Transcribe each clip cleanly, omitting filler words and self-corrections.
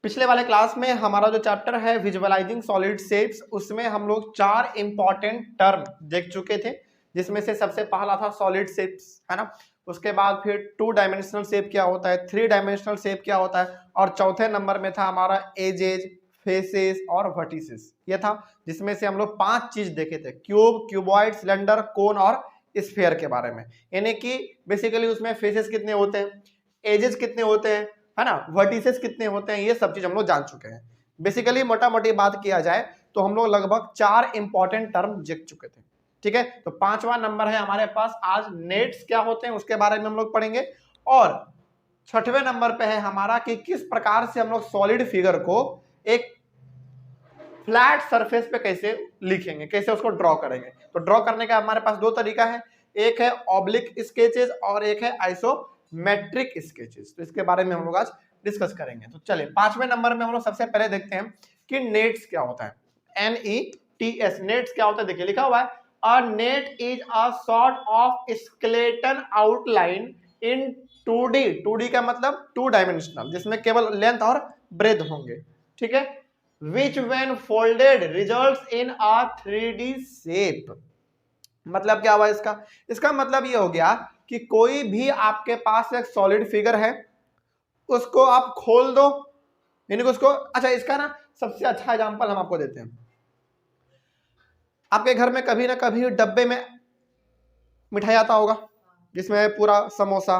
पिछले वाले क्लास में हमारा जो चैप्टर है विजुअलाइजिंग सॉलिड शेप्स, उसमें हम लोग 4 इंपॉर्टेंट टर्म देख चुके थे, जिसमें से सबसे पहला था सॉलिड शेप्स, है ना। उसके बाद फिर 2 डायमेंशनल शेप क्या होता है, 3 डायमेंशनल शेप क्या होता है, और चौथे नंबर में था हमारा एजेज, फेसेस और वर्टिसेस। ये था जिसमें से हम लोग 5 चीज देखे थे, क्यूब, क्यूबॉइड, सिलेंडर, कोन और स्फीयर के बारे में। यानी कि बेसिकली उसमें फेसेस कितने होते हैं, एजेस कितने होते हैं, है ना, वर्टिसेस कितने होते हैं, ये सब चीज हम लोग जान चुके हैं। बेसिकली मोटा मोटी बात किया जाए तो हम लोग लगभग 4 इंपॉर्टेंट टर्म देख चुके थे। ठीक है, तो 5वां नंबर है हमारे पास आज नेट्स क्या होते हैं उसके बारे में हम लोग पढ़ेंगे, और 6वें नंबर पे है हमारा कि किस प्रकार से हम लोग सॉलिड फिगर को एक फ्लैट सरफेस पे कैसे लिखेंगे, कैसे उसको ड्रॉ करेंगे। तो ड्रॉ करने का हमारे पास 2 तरीका है, एक है ऑब्लिक स्केचेस और एक है आइसोमेट्रिक स्केचेस। तो इसके बारे में हम लोग आज डिस्कस करेंगे। तो चलिए 5वें नंबर में हम लोग सबसे पहले देखते हैं कि नेट्स क्या होता है। NETS, नेट्स क्या होता है, देखिए लिखा हुआ है, a net is a sort of skeleton outline in 2D, 2D का मतलब 2 डायमेंशनल, जिसमें केवल लेंथ और ब्रेथ होंगे। ठीक है, which when folded results in a 3D shape। मतलब क्या हुआ इसका, इसका मतलब ये हो गया कि कोई भी आपके पास एक सॉलिड फिगर है, उसको आप खोल दो, यानी कि उसको, अच्छा इसका ना सबसे अच्छा एग्जांपल हम आपको देते हैं। आपके घर में कभी ना कभी डब्बे में मिठाई आता होगा, जिसमें पूरा समोसा,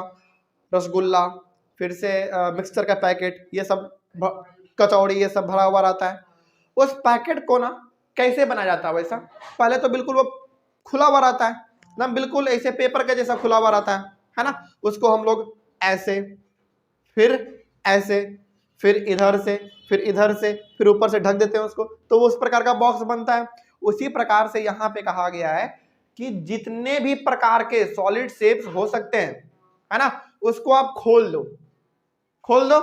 रसगुल्ला, फिर से मिक्सचर का पैकेट, ये सब कचौड़ी, ये सब भरा हुआ रहता है। उस पैकेट को ना कैसे बनाया जाता है, वैसा पहले तो बिल्कुल वो खुला हुआ रहता है ना, बिल्कुल ऐसे पेपर के जैसा खुला हुआ रहता है ना। उसको हम लोग ऐसे, फिर ऐसे, फिर इधर से, फिर इधर से, फिर ऊपर से ढक देते हैं उसको, तो वो उस प्रकार का बॉक्स बनता है। उसी प्रकार से यहाँ पे कहा गया है कि जितने भी प्रकार के सॉलिड शेप्स हो सकते हैं, है ना, उसको आप खोल दो, खोल दो,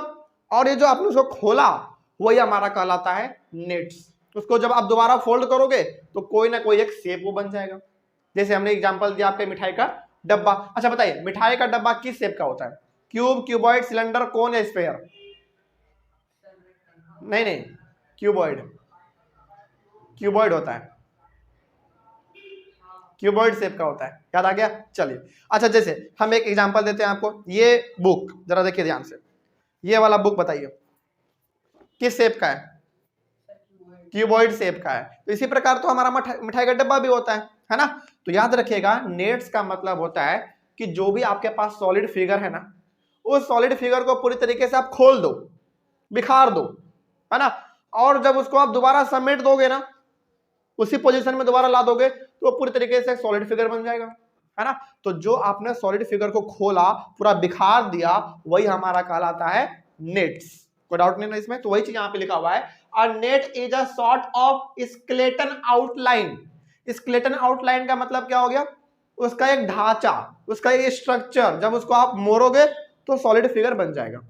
और ये जो आपने उसको खोला वही हमारा कहलाता है नेट्स। उसको जब आप दोबारा फोल्ड करोगे तो कोई ना कोई एक शेप वो बन जाएगा। जैसे हमने एग्जांपल दिया आपके मिठाई का डब्बा। अच्छा बताइए, मिठाई का डब्बा किस शेप का होता है, क्यूब, क्यूबॉइड, सिलेंडर, कोन या स्फीयर? नहीं नहीं, क्यूबॉइड, क्यूबॉइड होता है, क्यूबॉइड शेप का होता है, याद आ गया। चलिए अच्छा, जैसे हम एक एग्जांपल देते हैं आपको, ये बुक जरा देखिए ध्यान से, ये वाला बुक बताइए किस शेप का है, क्यूबॉइड शेप का है। तो इसी प्रकार तो हमारा मिठाई का डब्बा भी होता है ना। तो याद रखिएगा, नेट्स का मतलब होता है कि जो भी आपके पास सॉलिड फिगर है ना, उस सॉलिड फिगर को पूरी तरीके से आप खोल दो, बिखार दो, है ना, और जब उसको आप दोबारा समेट दोगे ना, उसी पोजीशन में दोबारा ला दोगे, तो पूरी तरीके से सॉलिड फिगर बन जाएगा, है ना। तो जो आपने सॉलिड फिगर को खोला, पूरा बिखार दिया, वही हमारा कहलाता है नेट्स। कोई डाउट नहीं ना इसमें। तो वही चीज यहाँ पे लिखा हुआ है, a net is a sort of skeleton outline. Skeleton outline का मतलब क्या हो गया, उसका एक ढांचा, उसका एक स्ट्रक्चर, जब उसको आप मोड़ोगे तो सॉलिड फिगर बन जाएगा।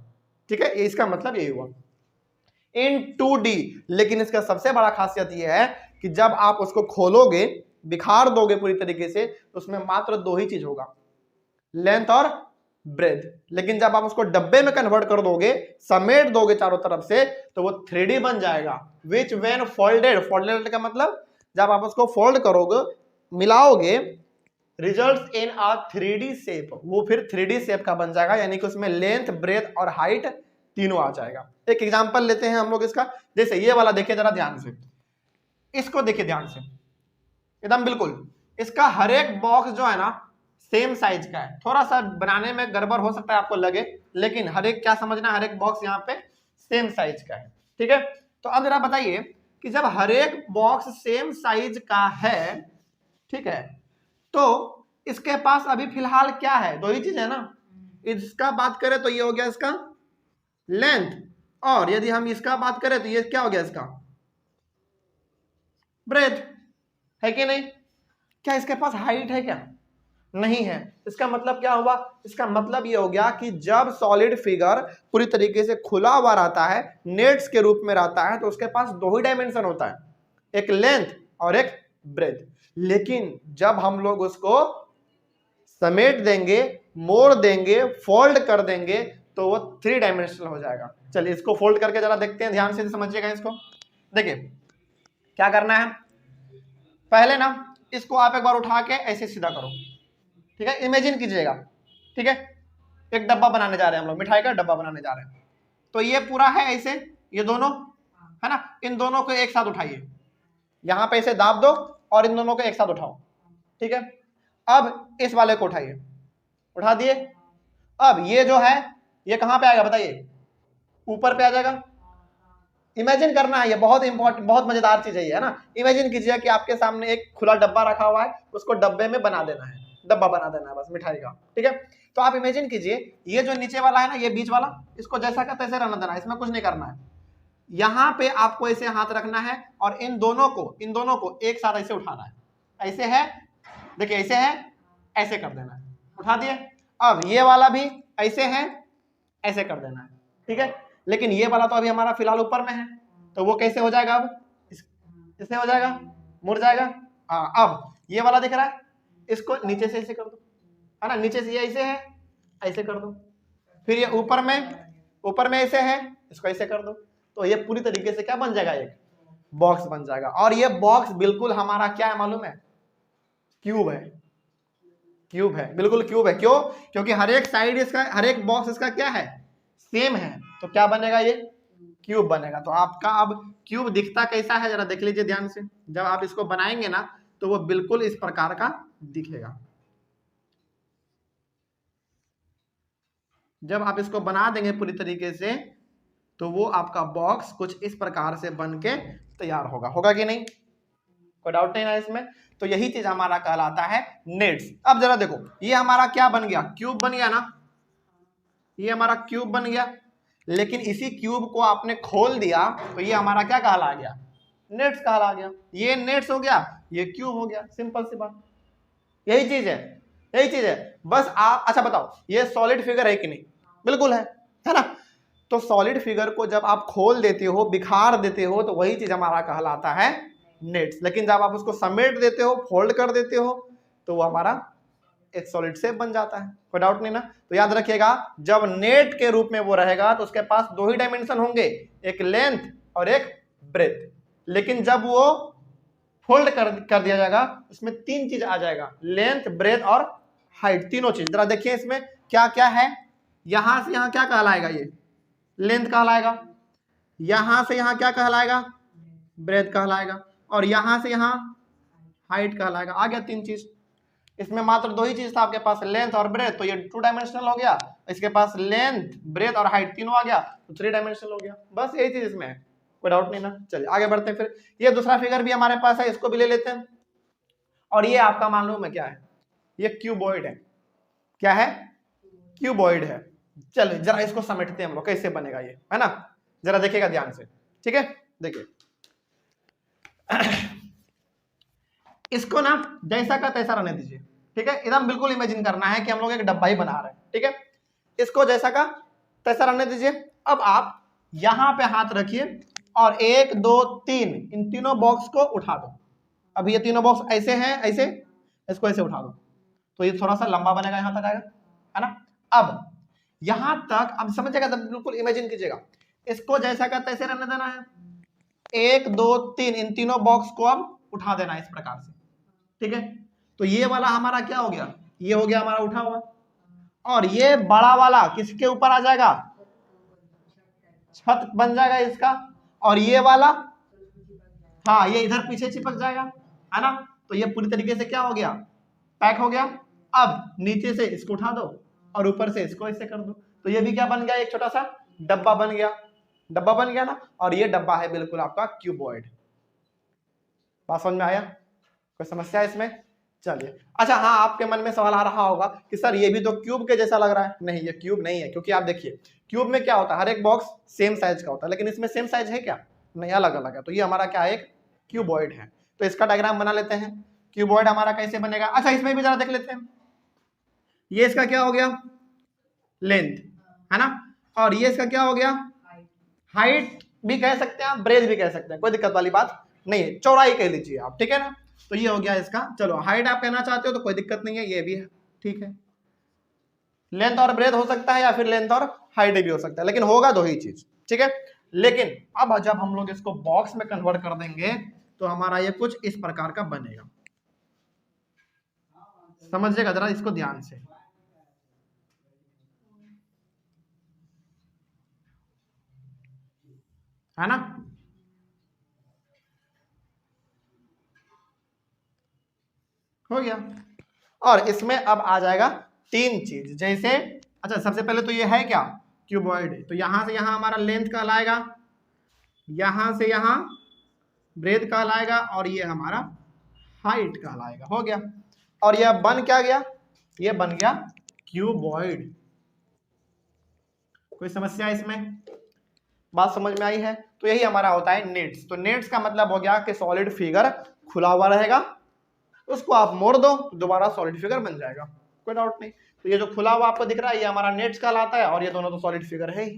ठीक है, इसका मतलब यही हुआ इन 2D। लेकिन इसका सबसे बड़ा खासियत यह है कि जब आप उसको खोलोगे, बिखार दोगे पूरी तरीके से, तो उसमें मात्र 2 ही चीज होगा, लेंथ और ब्रेथ। लेकिन जब आप उसको डब्बे में कन्वर्ट कर दोगे, समेट दोगे चारों तरफ से, तो वो 3D बन जाएगा। विच व्हेन फोल्डेड, फोल्डेड का मतलब जब आप उसको फोल्ड करोगे, मिलाओगे, results in a 3D shape, वो फिर 3D शेप का बन जाएगा, यानी कि उसमें लेंथ, ब्रेथ और हाइट तीनों आ जाएगा। एक एग्जांपल लेते हैं हम लोग इसका, जैसे ये वाला देखिए जरा ध्यान से, इसको देखिए ध्यान से, एकदम बिल्कुल इसका हर एक बॉक्स जो है ना सेम साइज का है। थोड़ा सा बनाने में गड़बड़ हो सकता है आपको लगे, लेकिन हर एक, क्या समझना, हर एक बॉक्स यहाँ पे सेम साइज का है। ठीक है, तो अब जरा बताइए कि जब हर एक बॉक्स सेम साइज का है, ठीक है, तो इसके पास अभी फिलहाल क्या है, 2 ही चीज है ना। इसका बात करें तो ये हो गया इसका लेंथ, और यदि हम इसका बात करें तो ये क्या हो गया इसका ब्रेथ, है कि नहीं। क्या इसके पास हाइट है, क्या नहीं है। इसका मतलब क्या हुआ, इसका मतलब ये हो गया कि जब सॉलिड फिगर पूरी तरीके से खुला हुआ रहता है, नेट्स के रूप में रहता है, तो उसके पास 2 ही डायमेंशन होता है, एक लेंथ और एक ब्रेथ। लेकिन जब हम लोग उसको समेट देंगे, मोड़ देंगे, फोल्ड कर देंगे, तो वो 3 डायमेंशनल हो जाएगा। चलिए इसको फोल्ड करके जरा देखते हैं, ध्यान से समझिएगा इसको। देखिए क्या करना है, पहले ना इसको आप एक बार उठा के ऐसे सीधा करो, ठीक है, इमेजिन कीजिएगा, ठीक है, एक डब्बा बनाने जा रहे हैं हम लोग, मिठाई का डब्बा बनाने जा रहे हैं। तो ये पूरा है ऐसे, ये दोनों है ना, इन दोनों को एक साथ उठाइए, यहां पे इसे दाब दो और इन दोनों को एक साथ उठाओ, ठीक है। अब इस वाले को उठाइए, उठा दिए। अब ये जो है ये कहां पे आएगा बताइए, ऊपर पे आ जाएगा। इमेजिन करना है, ये बहुत इंपॉर्टेंट, बहुत मजेदार चीज है ना। इमेजिन कीजिए कि आपके सामने एक खुला डब्बा रखा हुआ है, उसको डब्बे में बना देना है, डब्बा बना देना है बस मिठाई का, ठीक है। तो आप इमेजिन कीजिए ये जो नीचे वाला है ना, ये बीच वाला, इसको जैसा का तैसे रहने देना है, इसमें कुछ नहीं करना है। यहाँ पे आपको ऐसे हाथ रखना है और इन दोनों को एक साथ ऐसे उठाना है। ऐसे है, देखिए ऐसे है, ऐसे कर देना है, उठा दिए। अब ये वाला भी ऐसे है, ऐसे कर देना है, ठीक है। लेकिन ये वाला तो अभी हमारा फिलहाल ऊपर में है, तो वो कैसे हो जाएगा, अब इससे हो जाएगा, मुड़ जाएगा। हाँ, अब ये वाला दिख रहा है, इसको नीचे से ऐसे कर दो, है ना, नीचे से ये ऐसे है, ऐसे कर दो। फिर ये ऊपर में ऐसे है, इसको ऐसे कर दो। तो ये पूरी तरीके से क्या बन जाएगा, एक बॉक्स बन जाएगा। और ये बॉक्स बिल्कुल हमारा क्या है मालूम है, क्यूब है, क्यूब है, बिल्कुल क्यूब है। क्यों? क्योंकि हर एक साइड इसका, हर एक बॉक्स इसका क्या है, सेम है। तो क्या बनेगा, ये क्यूब बनेगा। तो आपका अब क्यूब दिखता कैसा है जरा देख लीजिए ध्यान से। जब आप इसको बनाएंगे ना तो वो बिल्कुल इस प्रकार का दिखेगा। जब आप इसको बना देंगे पूरी तरीके से तो वो आपका बॉक्स कुछ इस प्रकार से बन के तैयार होगा। होगा कि नहीं, कोई डाउट नहीं ना इसमें। तो यही चीज हमारा कहलाता है नेट्स। अब जरा देखो, ये हमारा क्या बन गया, क्यूब बन गया ना, ये हमारा क्यूब बन गया। लेकिन इसी क्यूब को आपने खोल दिया तो ये हमारा क्या कहला गया, नेट्स कहला गया। ये नेट्स हो गया, ये क्यूब हो गया, सिंपल सी बात। यही चीज है, यही चीज है। बस आप अच्छा बताओ, ये सॉलिड फिगर है कि नहीं, बिल्कुल है ना। तो सॉलिड फिगर को जब आप खोल देते हो, बिखार देते हो, तो वही चीज हमारा कहलाता है नेट्स। लेकिन जब आप उसको समेट देते हो, फोल्ड कर देते हो, तो वो हमारा एक सॉलिड शेप बन जाता है। कोई डाउट नहीं ना। तो याद रखिएगा, जब नेट के रूप में वो रहेगा तो उसके पास 2 ही डायमेंशन होंगे, एक लेंथ और एक ब्रेथ। लेकिन जब वो फोल्ड कर दिया जाएगा, उसमें 3 चीज आ जाएगा, लेंथ, ब्रेथ और हाइट, तीनों चीज। जरा देखिए इसमें क्या क्या है। यहां से यहां क्या कहलाएगा, ये लेंथ कहलाएगा, यहां से यहां क्या कहलाएगा, ब्रेथ कहलाएगा, और यहां से यहां हाइट कहलाएगा। आ गया 3 चीज। इसमें मात्र 2 ही चीज था आपके पास, लेंथ और ब्रेथ, तो ये 2 डायमेंशनल हो गया। इसके पास लेंथ, ब्रेथ और हाइट तीनों आ गया, तो 3 डायमेंशनल हो गया। बस यही चीज इसमें है, कोई डाउट नहीं ना। चलिए आगे बढ़ते हैं। फिर ये दूसरा फिगर भी हमारे पास है, इसको भी ले लेते हैं। और ये आपका मालूम है क्या है, ये क्यूबॉइड है। क्या है, क्यूबॉइड है। चलिए जरा इसको समेटते हैं हम लोग, कैसे बनेगा ये, है ना। जरा देखिएगा ध्यान से, ठीक है। देखिए इसको ना जैसा का तैसा रहने दीजिए, ठीक है। एकदम बिल्कुल इमेजिन करना है कि हम लोग एक डब्बा ही बना रहे हैं, ठीक है। इसको जैसा का तैसा रहने दीजिए। अब आप यहां पे हाथ रखिए और 1 2 3 इन तीनों बॉक्स को उठा दो। अब ये तीनों बॉक्स ऐसे हैं, ऐसे, इसको ऐसे उठा दो तो ये थोड़ा सा लंबा बनेगा, यहां तक आएगा, है ना। अब यहां तक अब समझिएगा, तब बिल्कुल इमेजिन कीजिएगा। इसको जैसा का तैसे रहने देना है। 1 2 3 इन तीनों बॉक्स को अब उठा देना है इस प्रकार से, ठीक है। तो ये वाला हमारा क्या हो गया, ये हो गया हमारा उठा हुआ। और ये बड़ा वाला किसके ऊपर आ जाएगा, छत बन जाएगा इसका। और ये वाला, हाँ, ये इधर पीछे चिपक जाएगा, है ना। तो ये पूरी तरीके से क्या हो गया, पैक हो गया। अब नीचे से इसको उठा दो और ऊपर से इसको ऐसे कर दो, तो ये भी क्या बन गया, एक छोटा सा डब्बा बन गया। डब्बा बन गया ना। और ये डब्बा है बिल्कुल आपका क्यूबॉइड। बात समझ में आया, कोई समस्या है इसमें। चलिए अच्छा, हाँ, आपके मन में सवाल आ रहा होगा कि सर ये भी तो क्यूब के जैसा लग रहा है। नहीं, ये क्यूब नहीं है, क्योंकि आप देखिए क्यूब में क्या होता है, हर एक बॉक्स सेम साइज का होता है, लेकिन इसमें सेम साइज है क्या, नहीं, अलग अलग है। तो ये हमारा क्या है, एक क्यूबॉइड है। तो इसका डायग्राम बना लेते हैं, क्यूबॉइड हमारा कैसे बनेगा। अच्छा, इसमें भी जरा देख लेते हैं। ये इसका क्या हो गया, लेंथ, है ना। और ये इसका क्या हो गया, हाइट भी कह सकते हैं आप, ब्रेथ भी कह सकते हैं, कोई दिक्कत वाली बात नहीं है, चौड़ाई कह लीजिए आप, ठीक है ना। तो ये हो गया इसका। चलो हाइट आप कहना चाहते हो तो कोई दिक्कत नहीं है, ये भी है, ठीक है। लेंथ और ब्रेथ हो सकता है या फिर लेंथ और हाइट भी हो सकता है, लेकिन होगा दो ही चीज, ठीक है। लेकिन अब जब हम लोग इसको बॉक्स में कन्वर्ट कर देंगे तो हमारा ये कुछ इस प्रकार का बनेगा। समझिएगा जरा इसको ध्यान से, है ना। हो गया। और इसमें अब आ जाएगा तीन चीज, जैसे अच्छा सबसे पहले तो ये है क्या, क्यूबॉइड। तो यहां से यहां हमारा लेंथ कहलाएगा, यहां से यहां ब्रेथ कहलाएगा, और ये हमारा हाइट कहलाएगा। हो गया। और यह बन क्या गया, ये बन गया क्यूबॉइड। कोई समस्या इसमें, बात समझ में आई है। तो यही हमारा होता है नेट्स। तो नेट्स का मतलब हो गया कि सॉलिड फिगर खुला हुआ रहेगा, उसको आप मोड़ दो तो दोबारा सॉलिड फिगर बन जाएगा, कोई डाउट नहीं। तो ये जो खुला हुआ आपको दिख रहा है ये हमारा नेट्स कहलाता है, और ये दोनों तो सॉलिड फिगर है ही,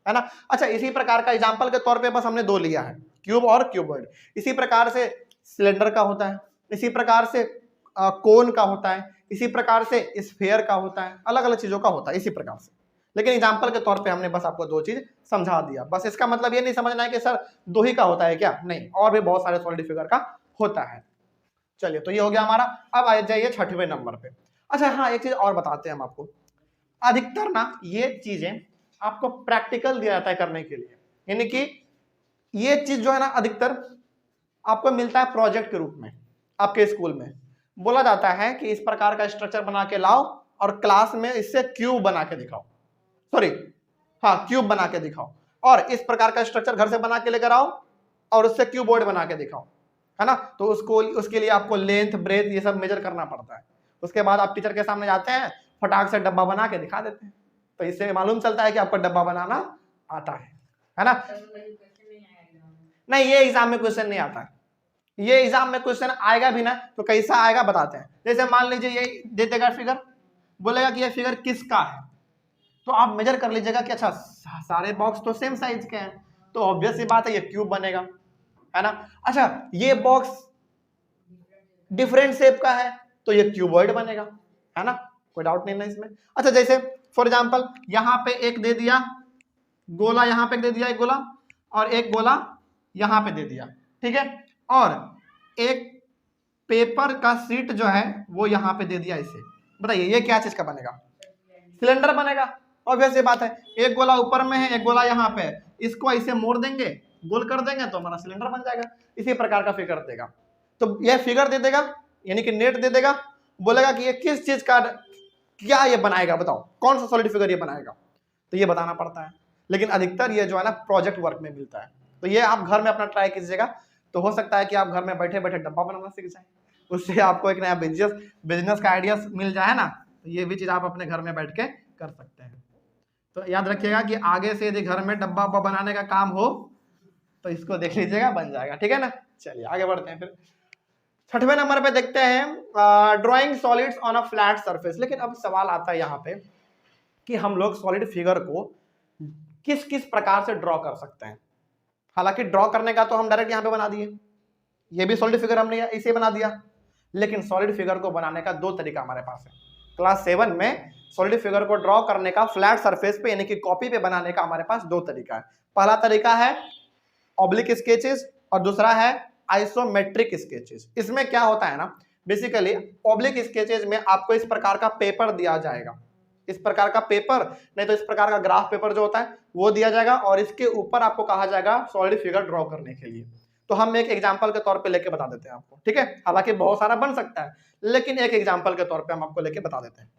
है ना। अच्छा इसी प्रकार का एग्जांपल के तौर पे बस हमने दो लिया है, क्यूब और क्यूबॉइड। इसी प्रकार से सिलेंडर का होता है, इसी प्रकार से कोन का होता है, इसी प्रकार से स्फीयर का होता है, अलग अलग चीजों का होता है इसी प्रकार से। लेकिन एग्जाम्पल के तौर पे हमने बस आपको दो चीज समझा दिया। बस इसका मतलब ये नहीं समझना है कि सर दो ही का होता है क्या, नहीं, और भी बहुत सारे सॉलिड फिगर का होता है। चलिए तो ये हो गया हमारा। अब आ जाइए 6वें नंबर पे। अच्छा हाँ एक चीज और बताते हैं हम आपको, अधिकतर ना ये चीजें आपको प्रैक्टिकल दिया जाता है करने के लिए, यानी कि ये चीज जो है ना अधिकतर आपको मिलता है प्रोजेक्ट के रूप में। आपके स्कूल में बोला जाता है कि इस प्रकार का स्ट्रक्चर बना के लाओ और क्लास में इससे क्यूब बना के दिखाओ, सॉरी हाँ क्यूब बना के दिखाओ, और इस प्रकार का स्ट्रक्चर घर से बना के लेकर आओ और उससे क्यूबॉइड बना के दिखाओ, है ना। तो उसके लिए आपको लेंथ ब्रेथ ये सब मेजर करना पड़ता है। उसके बाद आप टीचर के सामने जाते हैं, फटाक से डब्बा बना के दिखा देते हैं, तो इससे मालूम चलता है कि आपको डब्बा बनाना आता है ना। नहीं ये एग्जाम में क्वेश्चन नहीं आता है, ये एग्जाम में क्वेश्चन आएगा भी ना तो कैसा आएगा बताते हैं। जैसे मान लीजिए ये दे देगा फिगर, बोलेगा कि ये फिगर किसका है, तो आप मेजर कर लीजिएगा कि अच्छा सारे बॉक्स तो सेम साइज के हैं, तो ऑब्वियस सी बात है ये क्यूब बनेगा, है ना। अच्छा ये बॉक्स डिफरेंट शेप का है तो ये क्यूबॉइड बनेगा, है ना, कोई डाउट नहीं ना इसमें। अच्छा जैसे फॉर एग्जांपल यहाँ पे एक दे दिया गोला, यहाँ पे दे दिया एक गोला, और एक गोला यहाँ पे दे दिया, ठीक है, और एक पेपर का शीट जो है वो यहाँ पे दे दिया इसे। बताइए ये क्या चीज का बनेगा, सिलेंडर बनेगा, ऑब्वियस ये बात है। एक गोला ऊपर में है एक गोला यहाँ पे है, इसको ऐसे मोड़ देंगे गोल कर देंगे तो हमारा सिलेंडर बन जाएगा। इसी प्रकार का फिगर देगा, तो यह फिगर दे देगा यानी कि नेट दे देगा, बोलेगा कि ये किस चीज का क्या ये बनाएगा, बताओ कौन सा सॉलिड फिगर ये बनाएगा, तो ये बताना पड़ता है। लेकिन अधिकतर ये जो है ना प्रोजेक्ट वर्क में मिलता है, तो ये आप घर में अपना ट्राई कीजिएगा, तो हो सकता है कि आप घर में बैठे बैठे डब्बा बनाना सीख जाए, उससे आपको एक नया बिजनेस का आइडिया मिल जाए ना, तो ये भी चीज आप अपने घर में बैठ के कर सकते हैं। तो याद रखिएगा कि आगे से यदि घर में डब्बा उब्बा बनाने का काम हो तो इसको देख लीजिएगा, बन जाएगा, ठीक है ना। चलिए आगे बढ़ते हैं फिर 6वें नंबर पे देखते हैं drawing solids on a flat surface. लेकिन अब सवाल आता है यहाँ पे कि हम लोग सॉलिड फिगर को किस किस प्रकार से ड्रॉ कर सकते हैं। हालांकि ड्रॉ करने का तो हम डायरेक्ट यहाँ पे बना दिए, ये भी सॉलिड फिगर हमने इसे बना दिया, लेकिन सॉलिड फिगर को बनाने का दो तरीका हमारे पास है। क्लास 7 में सॉलिड फिगर को ड्रॉ करने का फ्लैट सरफेस पे यानी कि कॉपी पे बनाने का हमारे पास दो तरीका है। पहला तरीका है ऑब्लिक स्केचेस और दूसरा है आइसोमेट्रिक स्केचेस। इसमें क्या होता है ना, बेसिकली ऑब्लिक स्केचेस में आपको इस प्रकार का पेपर दिया जाएगा, इस प्रकार का पेपर, नहीं तो इस प्रकार का ग्राफ पेपर जो होता है वो दिया जाएगा, और इसके ऊपर आपको कहा जाएगा सॉलिड फिगर ड्रॉ करने के लिए। तो हम एक एग्जांपल के तौर पे लेके बता देते हैं आपको, ठीक है। हालांकि बहुत सारा बन सकता है लेकिन एक एग्जांपल के तौर पे हम आपको लेके बता देते हैं।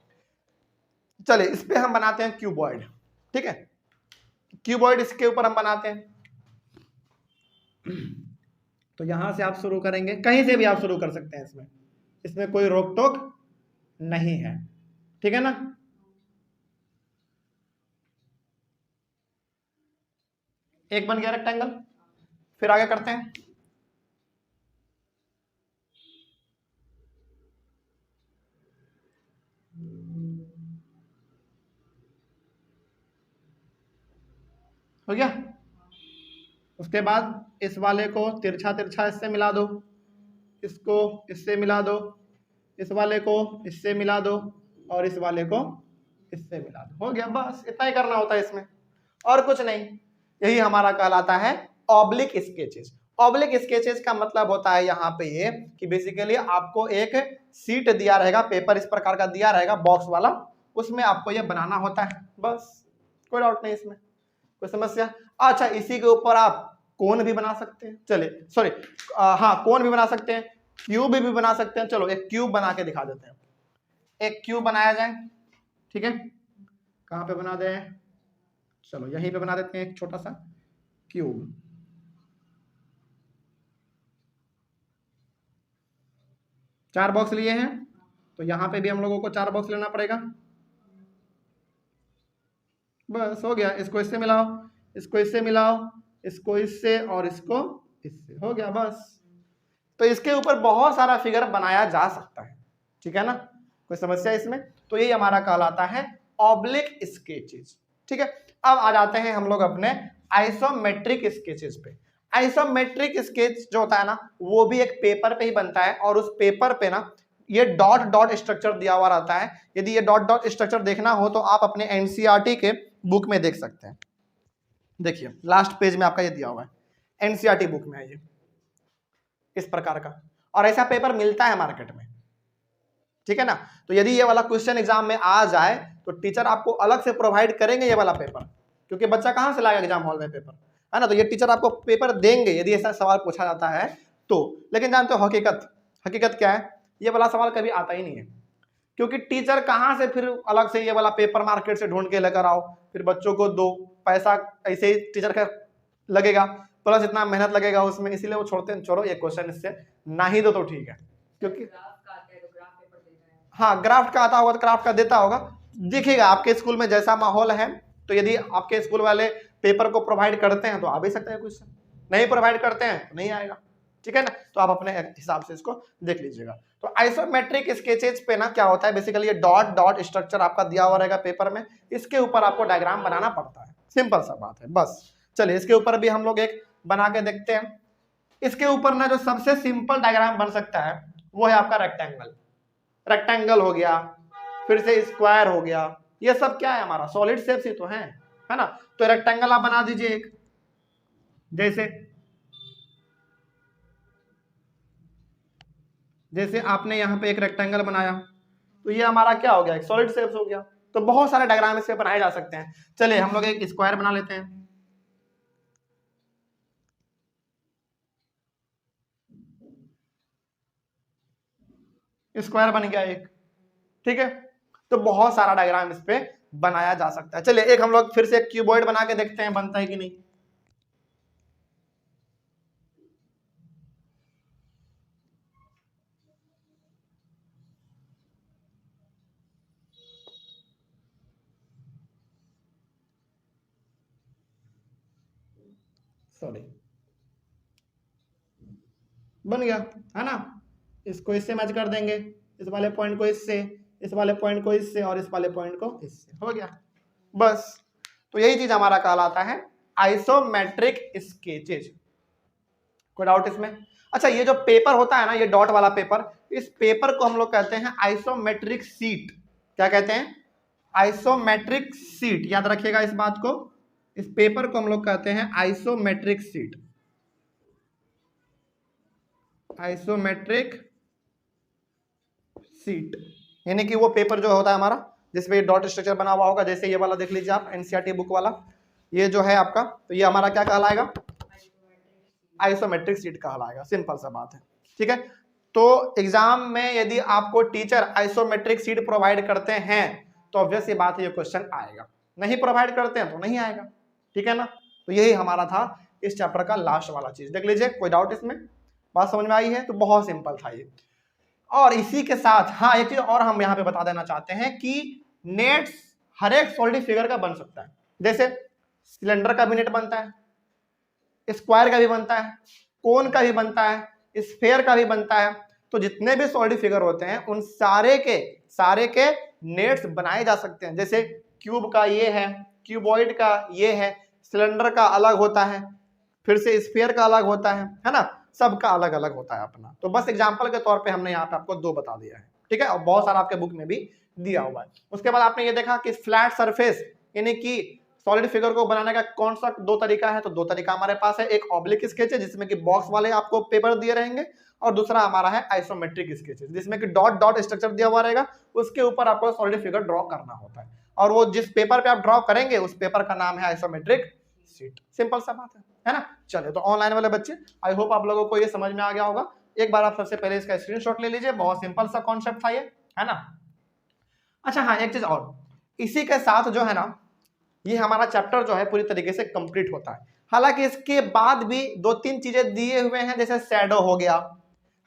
चलिए इस पे हम बनाते हैं क्यूबॉइड, ठीक है, क्यूबॉइड इसके ऊपर हम बनाते हैं। तो यहां से आप शुरू करेंगे, कहीं से भी आप शुरू कर सकते हैं, इसमें कोई रोक टोक नहीं है, ठीक है ना। एक बन गया रेक्टेंगल, फिर आगे करते हैं। हो गया। उसके बाद इस वाले को तिरछा तिरछा इससे मिला दो, इसको इससे मिला दो, इस वाले को इससे मिला दो, और इस वाले को इससे मिला दो, हो गया। बस इतना ही करना होता है इसमें, और कुछ नहीं। यही हमारा कहलाता है ऑब्लिक स्केचेस। ऑब्लिक स्केचेस का मतलब होता है यहाँ पे ये कि बेसिकली आपको एक सीट दिया रहेगा, पेपर इस प्रकार का दिया रहेगा बॉक्स वाला, उसमें आपको ये बनाना होता है, बस कोई डाउट नहीं इसमें, कोई समस्या। अच्छा, इसी के ऊपर आप कोन भी बना सकते हैं, चलिए सॉरी हाँ कोन भी बना सकते हैं, क्यूब भी बना सकते हैं। चलो एक क्यूब बना के दिखा देते हैं, एक क्यूब बनाया जाए, ठीक है। कहाँ पे बना दें, चलो यहीं पे बना देते हैं एक छोटा सा क्यूब। चार बॉक्स लिए हैं, तो यहाँ पे भी हम लोगों को 4 बॉक्स लेना पड़ेगा, बस हो गया। इसको इससे मिलाओ, इसको इससे मिलाओ, इसको इससे और इसको इससे, हो गया बस। तो इसके ऊपर बहुत सारा फिगर बनाया जा सकता है, ठीक है ना, कोई समस्या इसमें। तो यही हमारा कहलाता है ऑब्लिक स्केचेस, ठीक है। अब आ जाते हैं हम लोग अपने आइसोमेट्रिक स्केचेस पे। आइसोमेट्रिक स्केच जो होता है ना, वो भी एक पेपर पे ही बनता है, और उस पेपर पे ना ये डॉट डॉट स्ट्रक्चर दिया हुआ रहता है। यदि ये डॉट डॉट स्ट्रक्चर देखना हो तो आप अपने एनसीईआरटी के बुक में देख सकते हैं। देखिए लास्ट पेज में आपका ये दिया हुआ है, एनसीईआरटी बुक में है ये इस प्रकार का, और ऐसा पेपर मिलता है मार्केट में, ठीक है ना। तो यदि ये वाला क्वेश्चन एग्जाम में आ जाए तो टीचर आपको अलग से प्रोवाइड करेंगे ये वाला पेपर, क्योंकि बच्चा कहाँ से लाएगा एग्जाम हॉल में पेपर, है ना। तो ये टीचर आपको पेपर देंगे यदि ऐसा सवाल पूछा जाता है तो। लेकिन जानते हो हकीकत क्या है, ये वाला सवाल कभी आता ही नहीं है, क्योंकि टीचर कहाँ से फिर अलग से ये वाला पेपर मार्केट से ढूंढ के लेकर आओ, फिर बच्चों को दो, पैसा ऐसे ही टीचर का लगेगा, प्लस इतना मेहनत लगेगा उसमें, इसीलिए वो छोड़ते हैं, छोड़ो ये क्वेश्चन इससे ना ही दो तो ठीक है। क्योंकि हाँ ग्राफ्ट का आता होगा तो क्राफ्ट का देता होगा, दिखेगा आपके स्कूल में जैसा माहौल है। तो यदि आपके स्कूल वाले पेपर को प्रोवाइड करते हैं तो आ भी सकता है क्वेश्चन, नहीं प्रोवाइड करते हैं तो नहीं आएगा, ठीक है ना। तो आप अपने हिसाब से इसको देख लीजिएगा। तो आइसोमेट्रिक स्केचेस पे ना क्या होता है, बेसिकली ये डॉट डॉट स्ट्रक्चर आपका दिया हुआ रहेगा पेपर में, इसके ऊपर आपको डायग्राम बनाना पड़ता है, सिंपल सा बात है बस। चलिए इसके ऊपर भी हम लोग एक बना के देखते हैं। इसके ऊपर ना जो सबसे सिंपल डायग्राम बन सकता है वो है आपका रेक्टेंगल। रेक्टेंगल हो गया, फिर से स्क्वायर हो गया, ये सब क्या है हमारा सॉलिड शेप्स ही तो है ना। तो रेक्टेंगल आप बना दीजिए एक, जैसे आपने यहाँ पे एक रेक्टेंगल बनाया तो ये हमारा क्या हो गया, एक सॉलिड शेप्स हो गया। तो बहुत सारे डायग्राम इससे बनाए जा सकते हैं। चलिए हम लोग एक स्क्वायर बना लेते हैं, स्क्वायर बन गया एक, ठीक है। तो बहुत सारा डायग्राम इस पे बनाया जा सकता है। चलिए एक हम लोग फिर से एक क्यूबॉइड बना के देखते हैं बनता है कि नहीं। सॉरी, बन गया है ना। इसको इससे मैच कर देंगे, इस वाले पॉइंट को इससे, इस वाले पॉइंट को इससे, और इस वाले पॉइंट को इससे, हो गया बस। तो यही चीज हमारा कहलाता है आइसोमेट्रिक स्केचेज। कोई डाउट इसमें? अच्छा, ये जो पेपर होता है ना, ये डॉट वाला पेपर, इस पेपर को हम लोग कहते हैं आइसोमेट्रिक सीट। क्या कहते हैं? आइसोमेट्रिक सीट, याद रखिएगा इस बात को। इस पेपर को हम लोग कहते हैं आइसोमेट्रिक सीट, आइसोमेट्रिक सीट, यानी कि वो पेपर जो होता है हमारा जिसमें डॉट स्ट्रक्चर बना हुआ होगा, जैसे ये वाला देख लीजिए आप एनसीईआरटी बुक वाला, ये जो है आपका, तो ये हमारा क्या कहलाएगा? आइसोमेट्रिक सीट कहलाएगा, सिंपल सा बात है, ठीक है। तो एग्जाम में यदि आपको टीचर आइसोमेट्रिक सीट प्रोवाइड करते हैं तो ऑब्वियस ये बात है ये क्वेश्चन आएगा, नहीं प्रोवाइड करते हैं तो नहीं आएगा, ठीक है ना। तो यही हमारा था इस चैप्टर का लास्ट वाला चीज, देख लीजिए। कोई डाउट इसमें? बात समझ में आई है? तो बहुत सिंपल था ये। और इसी के साथ हाँ एक चीज और हम यहाँ पे बता देना चाहते हैं कि नेट्स हर एक सॉलिड फिगर का बन सकता है। जैसे सिलेंडर का भी नेट बनता है, स्क्वायर का भी बनता है, कोन का भी बनता है, स्फेयर का भी बनता है। तो जितने भी सॉलिड फिगर होते हैं उन सारे के नेट्स बनाए जा सकते हैं। जैसे क्यूब का ये है, क्यूबॉइड का ये है, सिलेंडर का अलग होता है, फिर से स्फीयर का अलग होता है ना, सबका अलग अलग होता है अपना। तो बस एग्जांपल के तौर पे हमने यहाँ पे आपको 2 बता दिया है। ठीक है, और बहुत सारा आपके बुक में भी दिया हुआ है। उसके बाद आपने ये देखा कि फ्लैट सरफेस यानी कि सॉलिड फिगर को बनाने का कौन सा दो तरीका है, तो दो तरीका हमारे पास है, एक ऑब्लिक स्केच है जिसमें कि बॉक्स वाले आपको पेपर दिए रहेंगे, और दूसरा हमारा है आइसोमेट्रिक स्केच जिसमें कि डॉट डॉट स्ट्रक्चर दिया हुआ रहेगा, उसके ऊपर आपको सॉलिड फिगर ड्रॉ करना होता है, और वो जिस पेपर पे आप ड्रॉ करेंगे उस पेपर का नाम है आइसोमेट्रिक शीट। सिंपल सा बात है ना। चलिए, तो ऑनलाइन वाले बच्चे आई होप आप लोगों को ये समझ में आ गया होगा। एक बार आप सबसे पहले इसका स्क्रीनशॉट ले लीजिए, बहुत सिंपल सा कॉन्सेप्ट था ये, है ना। अच्छा हाँ, एक चीज और, इसी के साथ जो है ना ये हमारा चैप्टर जो है पूरी तरीके से कंप्लीट होता है। हालांकि इसके बाद भी दो तीन चीजें दिए हुए हैं, जैसे शैडो हो गया,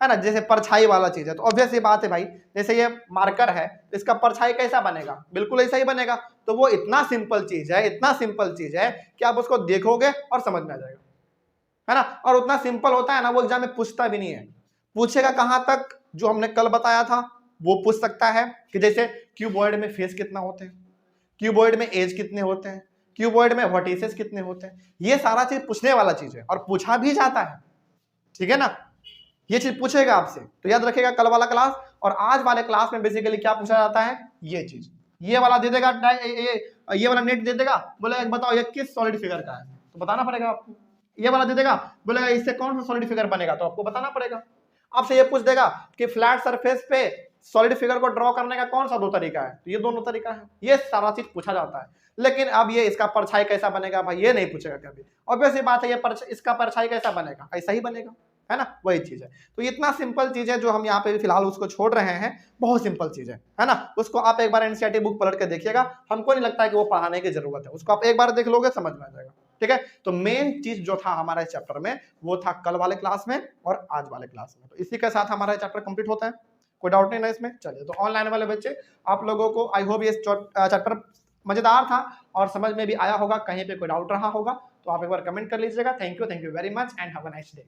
है ना, जैसे परछाई वाला चीज है, तो ऑब्वियस ये बात है भाई, जैसे ये मार्कर है, इसका परछाई कैसा बनेगा, बिल्कुल ऐसा ही बनेगा। तो वो इतना सिंपल चीज है, इतना सिंपल चीज है कि आप उसको देखोगे और समझ में आ जाएगा, है ना। और उतना सिंपल होता है ना, वो एग्जाम में पूछता भी नहीं है। पूछेगा कहां तक, जो हमने कल बताया था वो पूछ सकता है कि जैसे क्यूबॉइड में फेस कितना होते हैं, क्यूबॉइड में एज कितने होते हैं, क्यूबॉइड में वर्टिसेस कितने होते हैं, ये सारा चीज पूछने वाला चीज है और पूछा भी जाता है, ठीक है ना। ये चीज पूछेगा आपसे, तो याद रखिएगा कल वाला क्लास और आज वाले क्लास में बेसिकली क्या पूछा जाता है, ये चीज, ये वाला दे देगा, ये वाला नेट दे देगा, बोलेगा बताओ ये किस सॉलिड फिगर का है, तो बताना पड़ेगा आपको। ये वाला दे देगा, बोलेगा इससे कौन सा सॉलिड फिगर बनेगा, तो आपको बताना पड़ेगा। आपसे ये पूछ देगा कि फ्लैट सरफेस पे सॉलिड फिगर को ड्रॉ करने का कौन सा दो तरीका है, तो ये दोनों तरीका है, ये सारा चीज पूछा जाता है। लेकिन अब ये इसका परछाई कैसा बनेगा भाई, ये नहीं पूछेगा कभी, ऑब्वियस बात है, ये इसका परछाई कैसा बनेगा, ऐसा ही बनेगा, है ना, वही चीज है। तो इतना सिंपल चीज है जो हम यहाँ पे फिलहाल उसको छोड़ रहे हैं, बहुत सिंपल चीज है ना। उसको आप एक बार एनसीईआरटी बुक पलट के देखिएगा, हमको नहीं लगता है कि वो पढ़ाने की जरूरत है, उसको आप एक बार देख लोगे समझ में आ जाएगा, ठीक है। तो मेन चीज जो था हमारे चैप्टर में वो था कल वाले क्लास में और आज वाले क्लास में। तो इसी के साथ हमारा चैप्टर कंप्लीट होता है, कोई डाउट नहीं ना इसमें। चलिए, तो ऑनलाइन वाले बच्चे आप लोगों को आई होप ये चैप्टर मजेदार था और समझ में भी आया होगा, कहीं पे कोई डाउट रहा होगा तो आप एक बार कमेंट कर लीजिएगा। Thank you very much and have a nice day.